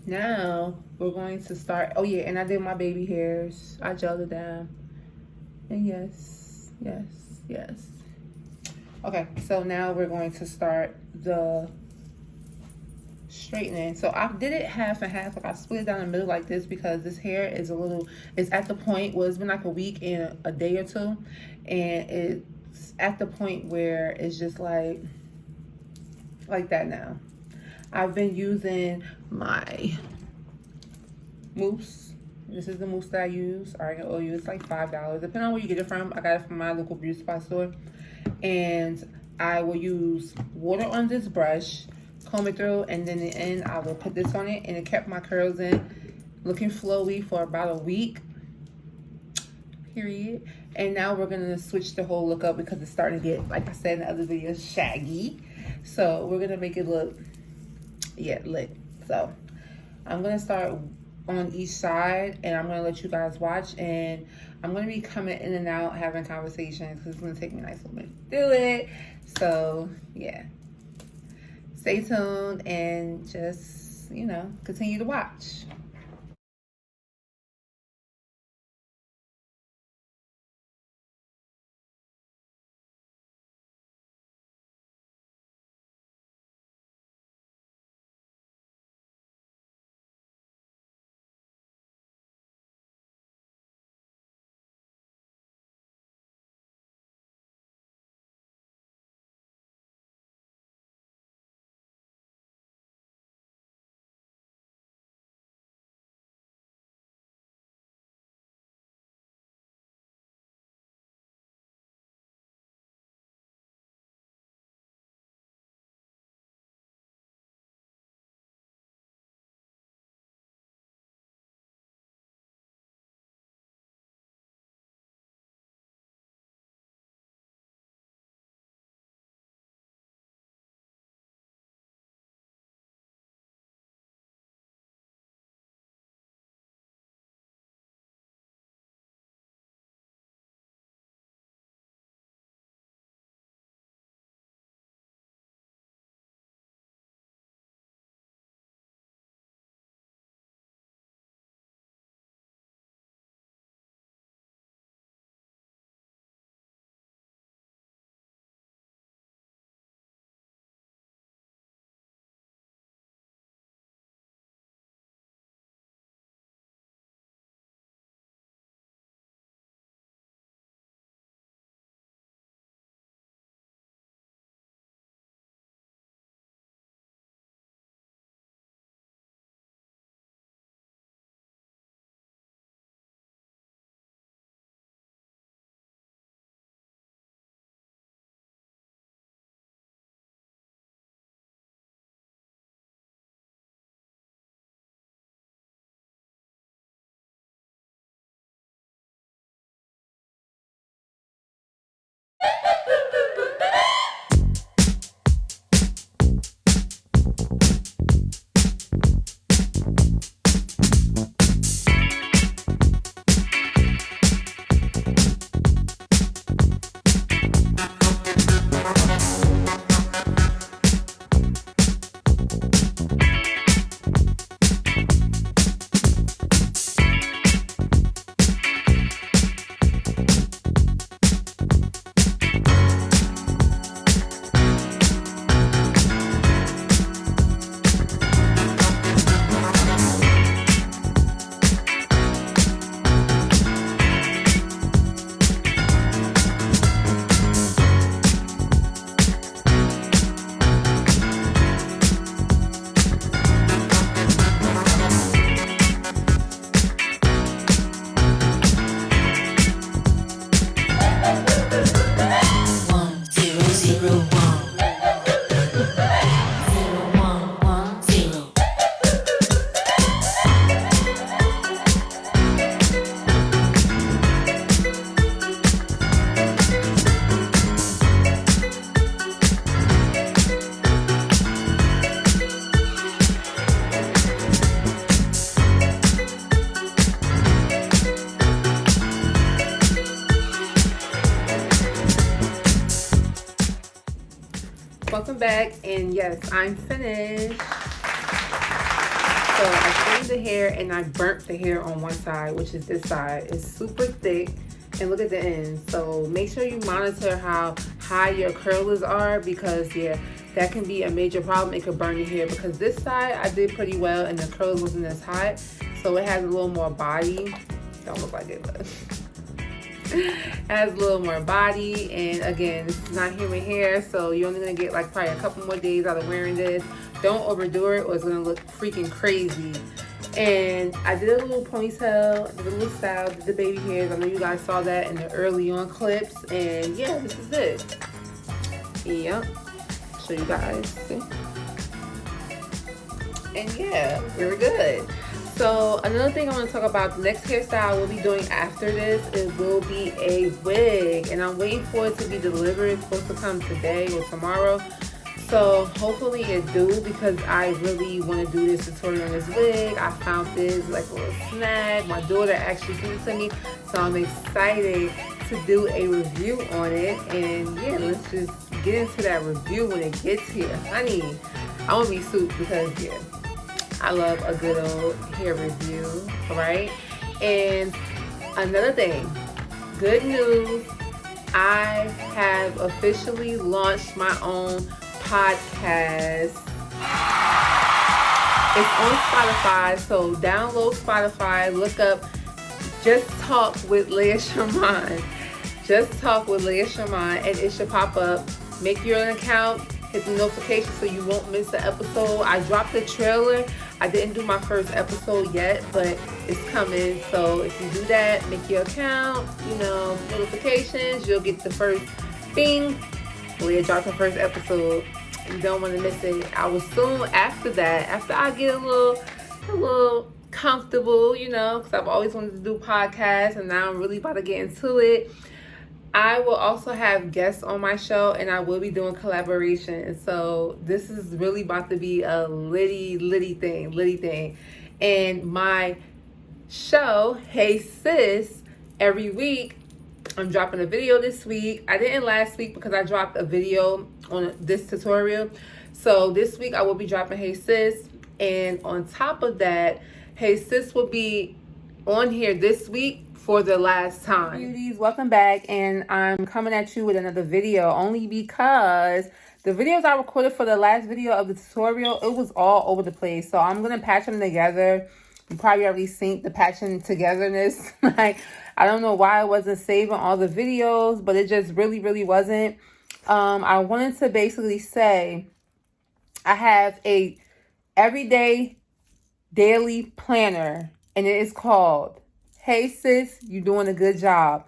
Now we're going to start. Oh yeah, and I did my baby hairs. I gelled it down. And yes, yes, yes. Okay, so now we're going to start the straightening. So I did it half and half. Like I split it down the middle like this because this hair is a little, it's at the point where it's been like a week and a day or two, and it's at the point where it's just like that now. I've been using my mousse. This is the mousse that I use. Argan oil. It's like $5, depending on where you get it from. I got it from my local beauty supply store, and I will use water on this brush, comb it through, and then in the end I will put this on it, and it kept my curls in looking flowy for about a week. Period. And now we're gonna switch the whole look up because it's starting to get, like I said in the other videos, shaggy. So we're gonna make it look, yeah, lit. So I'm gonna start on each side, and I'm gonna let you guys watch, and I'm gonna be coming in and out having conversations because it's gonna take me a nice little minute to do it. So yeah, stay tuned and just, you know, continue to watch. Welcome back, and yes, I'm finished. So I straightened the hair and I burnt the hair on one side, which is this side. It's super thick. And look at the end. So make sure you monitor how high your curlers are, because yeah, that can be a major problem. It could burn your hair, because this side I did pretty well and the curls wasn't as hot. So it has a little more body. Don't look like it, but it has a little more body. And again, this is not human hair, so you're only gonna get like probably a couple more days out of wearing this. Don't overdo it or it's gonna look freaking crazy. And I did a little ponytail, did a little style, did the baby hairs. I know you guys saw that in the early on clips. And yeah, this is it. Yep. Show you guys. See? And yeah, we're good. So another thing I want to talk about, the next hairstyle we'll be doing after this, it will be a wig. And I'm waiting for it to be delivered. It's supposed to come today or tomorrow. So hopefully it do, because I really want to do this tutorial on this wig. I found this like a little snag. My daughter actually sent it to me. So I'm excited to do a review on it. And yeah, let's just get into that review when it gets here. Honey, I want to be sued because yeah, I love a good old hair review, right? And another thing, good news, I have officially launched my own podcast. It's on Spotify, so download Spotify, look up Just Talk with Leah Shaman. Just Talk with Leah Shaman, and it should pop up. Make your own account, hit the notification so you won't miss the episode. I dropped the trailer. I didn't do my first episode yet, but it's coming. So if you do that, make your account, notifications, you'll get the first bing. Leah dropped the first episode. You don't want to miss it. I will soon after that, after I get a little comfortable, because I've always wanted to do podcasts and now I'm really about to get into it. I will also have guests on my show and I will be doing collaboration. So this is really about to be a litty thing. And my show, Hey Sis, every week, I'm dropping a video this week. I didn't last week because I dropped a video on this tutorial. So this week I will be dropping Hey Sis. And on top of that, Hey Sis will be on here this week for the last time. Beauties, welcome back. And I'm coming at you with another video only because the videos I recorded for the last video of the tutorial, it was all over the place. So I'm going to patch them together. You probably already seen the patching togetherness. Like, I don't know why I wasn't saving all the videos, but it just really wasn't. I wanted to basically say I have a everyday daily planner, and it is called Hey Sis, You Doing a Good Job.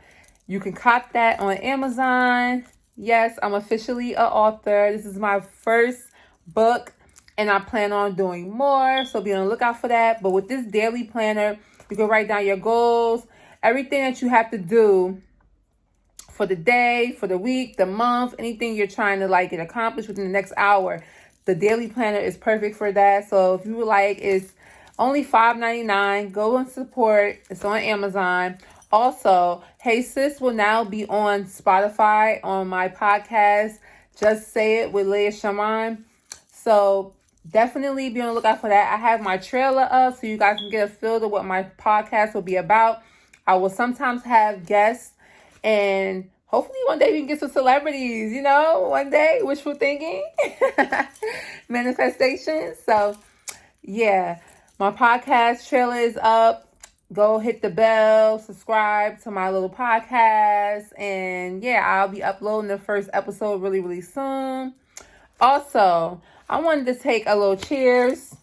You can cop that on Amazon. Yes, I'm officially an author. This is my first book, and I plan on doing more, so be on the lookout for that. But with this daily planner, you can write down your goals, everything that you have to do for the day, for the week, the month, anything you're trying to get accomplished within the next hour. The daily planner is perfect for that. So if you would like, it's only $5.99. Go and support. It's on Amazon. Also, Hey Sis will now be on Spotify on my podcast, Just Say It with Leah Shaman. So definitely be on the lookout for that. I have my trailer up so you guys can get a feel of what my podcast will be about. I will sometimes have guests, and hopefully one day we can get some celebrities, one day, wishful thinking, manifestation. So yeah, my podcast trailer is up. Go hit the bell, subscribe to my little podcast, and yeah, I'll be uploading the first episode really soon. Also, I wanted to take a little cheers.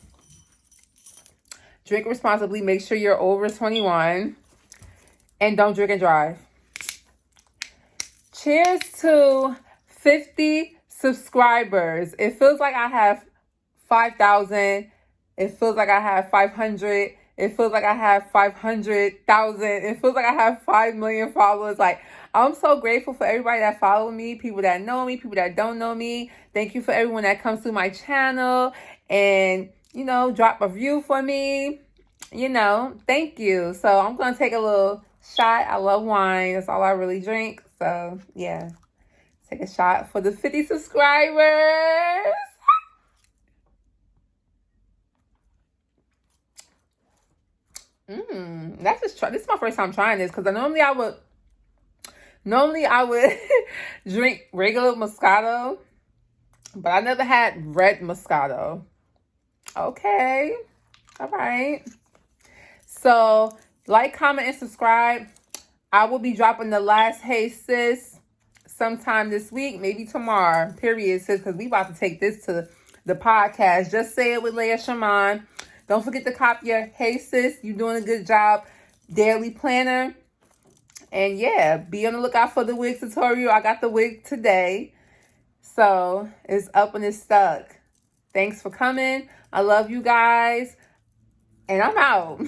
Drink responsibly. Make sure you're over 21. And don't drink and drive. Cheers to 50 subscribers. It feels like I have 5,000. It feels like I have 500. It feels like I have 500,000. It feels like I have 5 million followers. I'm so grateful for everybody that follow me, people that know me, people that don't know me. Thank you for everyone that comes to my channel and, drop a review for me. Thank you. So I'm going to take a little shot. I love wine. That's all I really drink. So, yeah. Take a shot for the 50 subscribers. That's just try. This is my first time trying this because normally I would drink regular Moscato, but I never had red Moscato. Okay, all right. So like, comment, and subscribe. I will be dropping the last Hey Sis sometime this week, maybe tomorrow. Period, sis, because we about to take this to the podcast. Just Say It with Leah Shaman. Don't forget to copy your Hey Sis, you doing a good job daily planner. And yeah, be on the lookout for the wig tutorial. I got the wig today. So it's up and it's stuck. Thanks for coming. I love you guys. And I'm out.